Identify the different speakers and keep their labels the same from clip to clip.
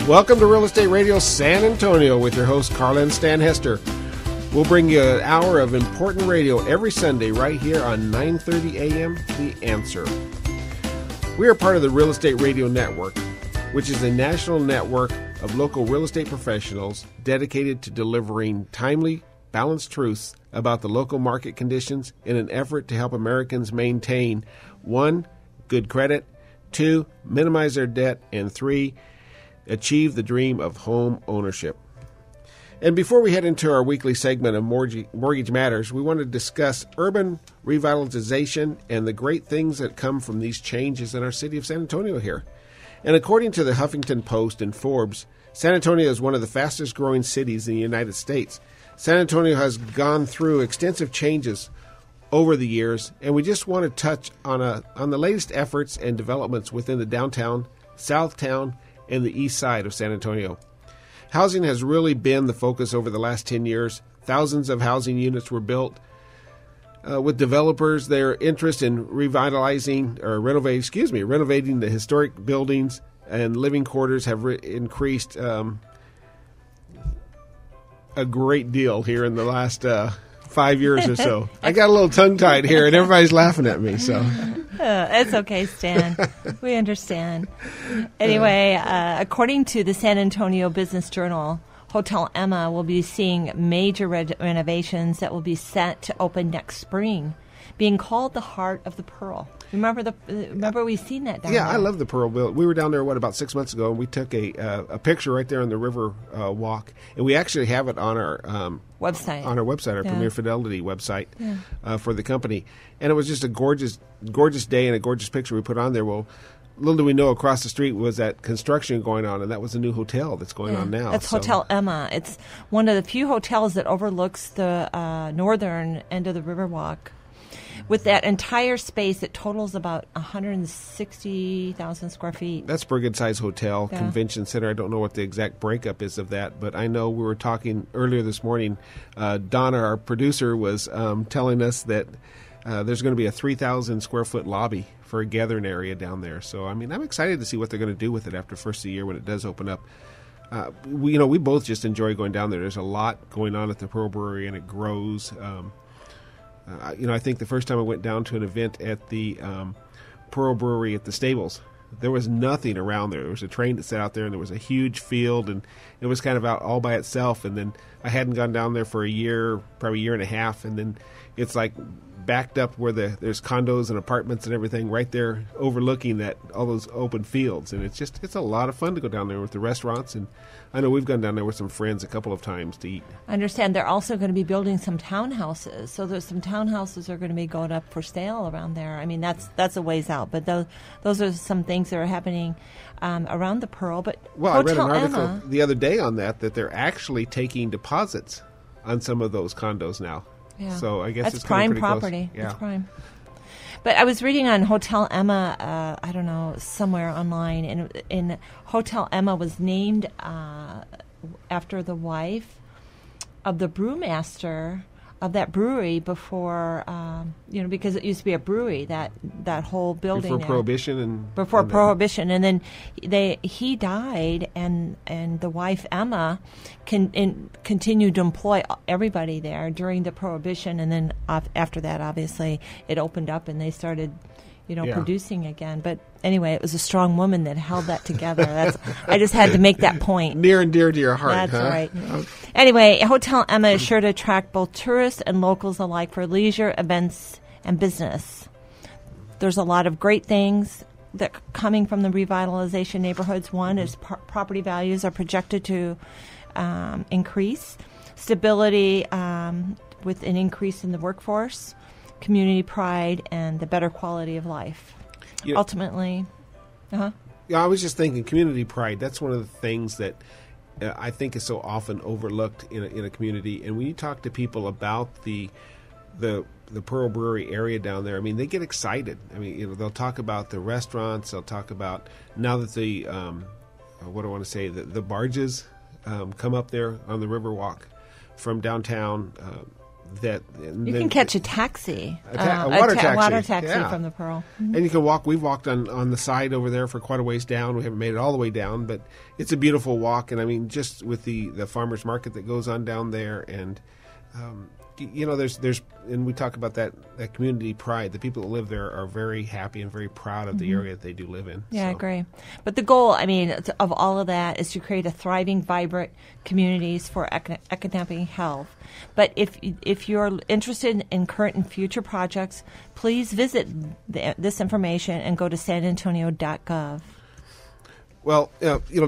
Speaker 1: Welcome to Real Estate Radio San Antonio with your host, Carla and Stan Hester. We'll bring you an hour of important radio every Sunday right here on 9:30 a.m. The Answer. We are part of the Real Estate Radio Network, which is a national network of local real estate professionals dedicated to delivering timely, balanced truths about the local market conditions in an effort to help Americans maintain 1. Good credit, 2. Minimize their debt, and 3. Achieve the dream of home ownership. And before we head into our weekly segment of Mortgage Matters, we want to discuss urban revitalization and the great things that come from these changes in our city of San Antonio here. And according to the Huffington Post and Forbes, San Antonio is one of the fastest growing cities in the United States. San Antonio has gone through extensive changes over the years, and we just want to touch on the latest efforts and developments within the downtown, Southtown, and the east side of San Antonio. Housing has really been the focus over the last 10 years. Thousands of housing units were built. With developers, their interest in renovating the historic buildings and living quarters have increased a great deal here in the last 5 years or so. I got a little tongue-tied here, and everybody's laughing at me. So
Speaker 2: it's okay, Stan. We understand. Anyway, according to the San Antonio Business Journal, Hotel Emma will be seeing major renovations that will be set to open next spring, being called the Heart of the Pearl. Remember we've seen that down there.
Speaker 1: Yeah, I love the Pearl Building. We were down there, about 6 months ago, and we took a picture right there on the river walk, and we actually have it on our
Speaker 2: website.
Speaker 1: Our Premier Fidelity website for the company. And it was just a gorgeous day and a gorgeous picture we put on there. Well, little do we know, across the street was that construction going on, and that was a new hotel that's going on now.
Speaker 2: That's Hotel Emma. It's one of the few hotels that overlooks the northern end of the Riverwalk. With that entire space, it totals about 160,000 square feet.
Speaker 1: That's for a good-sized hotel, convention center. I don't know what the exact breakup is of that, but I know we were talking earlier this morning. Donna, our producer, was telling us that there's going to be a 3,000-square-foot lobby for a gathering area down there. So, I mean, I'm excited to see what they're going to do with it after the first of the year when it does open up. We both just enjoy going down there. There's a lot going on at the Pearl Brewery, and it grows. I think the first time I went down to an event at the Pearl Brewery at the stables, there was nothing around there. There was a train that sat out there, and there was a huge field, and it was kind of out all by itself. And then I hadn't gone down there for a year, probably a year and a half, and then it's like backed up where there's condos and apartments and everything right there overlooking that all those open fields. And it's a lot of fun to go down there with the restaurants. And I know we've gone down there with some friends a couple of times to eat.
Speaker 2: I understand they're also going to be building some townhouses. So there's some townhouses that are going to be going up for sale around there. I mean, that's a ways out. But those are some things that are happening around the Pearl. But
Speaker 1: I read an article the other day on that they're actually taking deposits on some of those condos now.
Speaker 2: Yeah.
Speaker 1: So I guess
Speaker 2: that's
Speaker 1: it's
Speaker 2: prime property.
Speaker 1: Yeah.
Speaker 2: That's prime. But I was reading on Hotel Emma, I don't know, somewhere online, and Hotel Emma was named after the wife of the brewmaster of that brewery before, because it used to be a brewery, that whole building
Speaker 1: before
Speaker 2: there.
Speaker 1: Prohibition,
Speaker 2: and then he died, and the wife Emma continued to employ everybody there during the Prohibition, and then after that, obviously, it opened up and they started, producing again. But anyway, it was a strong woman that held that together. I just had to make that point.
Speaker 1: Near and dear to your heart.
Speaker 2: That's right. Anyway, Hotel Emma is sure to attract both tourists and locals alike for leisure, events, and business. There's a lot of great things that coming from the revitalization neighborhoods. One is property values are projected to increase, stability with an increase in the workforce, community pride, and the better quality of life. Ultimately,
Speaker 1: Yeah, I was just thinking community pride. That's one of the things that I think is so often overlooked in a community. And when you talk to people about the Pearl Brewery area down there, I mean, they get excited. I mean, they'll talk about the restaurants. They'll talk about now that the the barges come up there on the Riverwalk from downtown. that
Speaker 2: you can catch a taxi,
Speaker 1: a water
Speaker 2: taxi
Speaker 1: yeah.
Speaker 2: from the Pearl.
Speaker 1: And you can walk. We've walked on the side over there for quite a ways down. We haven't made it all the way down, but it's a beautiful walk. And I mean, just with the farmers market that goes on down there, and there's and we talk about that community pride. The people that live there are very happy and very proud of the area that they do live in.
Speaker 2: Yeah, I agree. But the goal, I mean, of all of that is to create a thriving, vibrant communities for economic health. But if you're interested in current and future projects, please visit this information and go to sanantonio.gov.
Speaker 1: Well,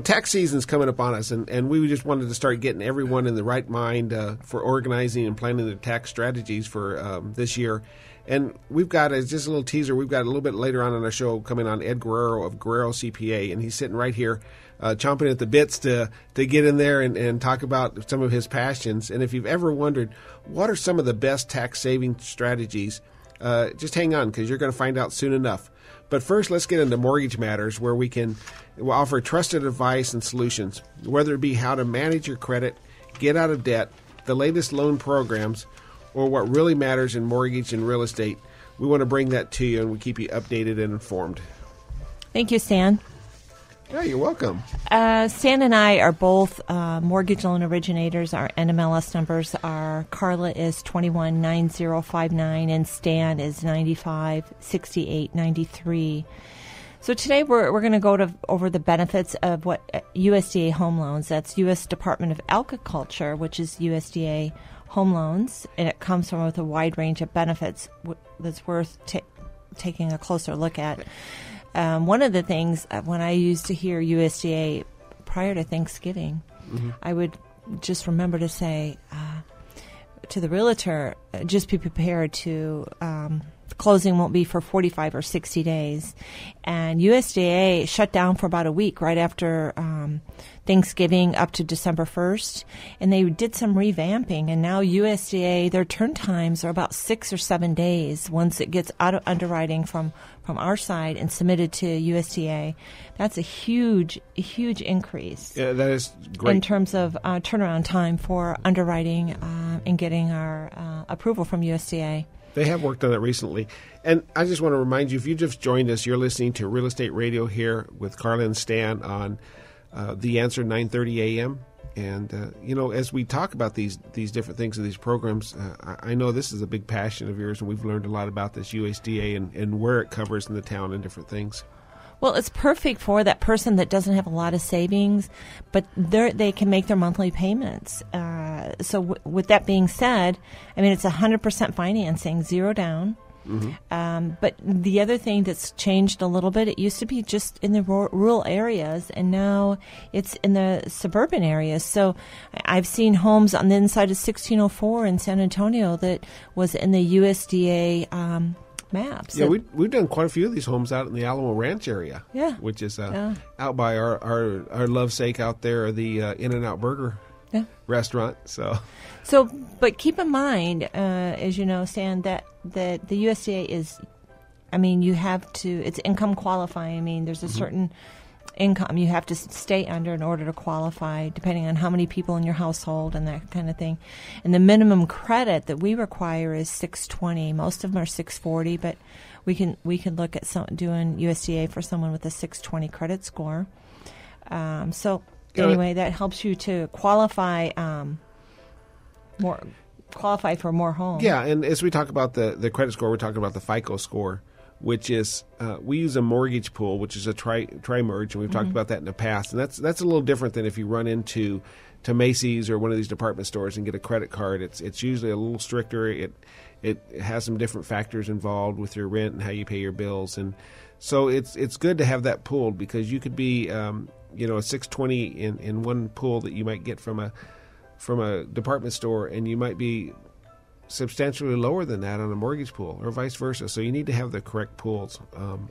Speaker 1: tax season's coming up on us, and we just wanted to start getting everyone in the right mind for organizing and planning their tax strategies for this year. And we've got, as just a little teaser, we've got a little bit later on in our show coming on Ed Guerrero of Guerrero CPA, and he's sitting right here chomping at the bits to get in there and talk about some of his passions. And if you've ever wondered, what are some of the best tax saving strategies, just hang on, because you're going to find out soon enough. But first, let's get into mortgage matters, where we'll offer trusted advice and solutions, whether it be how to manage your credit, get out of debt, the latest loan programs, or what really matters in mortgage and real estate. We want to bring that to you, and we keep you updated and informed.
Speaker 2: Thank you, Stan.
Speaker 1: Yeah, you're welcome.
Speaker 2: Stan and I are both mortgage loan originators. Our NMLS numbers are Carla is 219059 and Stan is 956893. So today we're going to go over the benefits of what USDA home loans. That's U.S. Department of Agriculture, which is USDA home loans, and it comes from with a wide range of benefits that's worth taking a closer look at. One of the things when I used to hear USDA prior to Thanksgiving, I would just remember to say to the realtor, just be prepared to closing won't be for 45 or 60 days. And USDA shut down for about a week right after Thanksgiving up to December 1st. And they did some revamping. And now USDA, their turn times are about 6 or 7 days once it gets out of underwriting from our side and submitted to USDA. That's a huge increase.
Speaker 1: Yeah, that is great.
Speaker 2: In terms of turnaround time for underwriting and getting our approval from USDA.
Speaker 1: They have worked on it recently. And I just want to remind you, if you just joined us, you're listening to Real Estate Radio here with Carla and Stan on The Answer 9:30 a.m. And, as we talk about these different things and these programs, I know this is a big passion of yours, and we've learned a lot about this USDA and where it covers in the town and different things.
Speaker 2: Well, it's perfect for that person that doesn't have a lot of savings, but they can make their monthly payments. So with that being said, I mean, it's 100% financing, zero down. But the other thing that's changed a little bit, it used to be just in the rural areas, and now it's in the suburban areas. So I've seen homes on the inside of 1604 in San Antonio that was in the USDA maps.
Speaker 1: Yeah, we've done quite a few of these homes out in the Alamo Ranch area.
Speaker 2: Yeah,
Speaker 1: which is out by our lovesake out there, the In-N-Out Burger restaurant. So,
Speaker 2: but keep in mind, as you know, Stan, that the USDA is, I mean, you have to. It's income qualifying. I mean, there's a certain income you have to stay under in order to qualify, depending on how many people in your household and that kind of thing. And the minimum credit that we require is 620. Most of them are 640, but we can look at doing USDA for someone with a 620 credit score. Anyway, that helps you to qualify for more homes.
Speaker 1: Yeah, and as we talk about the credit score, we're talking about the FICO score, which is we use a mortgage pool, which is a tri-merge, and we've talked about that in the past. And that's a little different than if you run into Macy's or one of these department stores and get a credit card. It's usually a little stricter. It has some different factors involved with your rent and how you pay your bills, and so it's good to have that pooled, because you could be a 620 in one pool that you might get from a department store, and you might be substantially lower than that on a mortgage pool, or vice versa. So you need to have the correct pools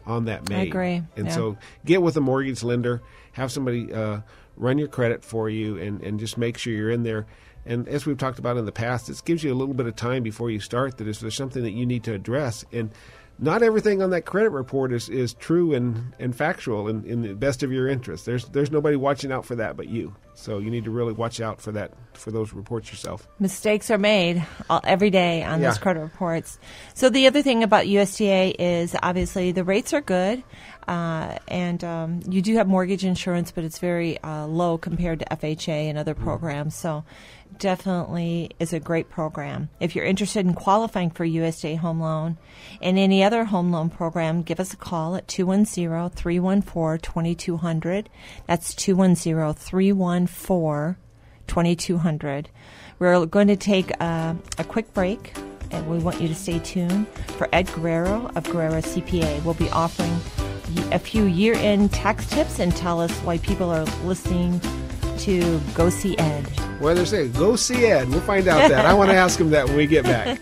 Speaker 1: on that made.
Speaker 2: I agree.
Speaker 1: And so get with a mortgage lender, have somebody run your credit for you, and just make sure you're in there. And as we've talked about in the past, it gives you a little bit of time before you start, that if there's something that you need to address. And not everything on that credit report is true and factual in the best of your interest. There's nobody watching out for that but you. So you need to really watch out for that, for those reports yourself.
Speaker 2: Mistakes are made every day on those credit reports. So the other thing about USDA is obviously the rates are good, and you do have mortgage insurance, but it's very low compared to FHA and other programs. So definitely is a great program. If you're interested in qualifying for USDA home loan and any other home loan program, give us a call at 210-314-2200. That's 210-314-2200. We're going to take a quick break, and we want you to stay tuned for Ed Guerrero of Guerrero CPA. We'll be offering a few year-end tax tips and tell us why people are listening to Go See Ed.
Speaker 1: Well, they're saying, go see Ed. We'll find out that. I want to ask him that when we get back.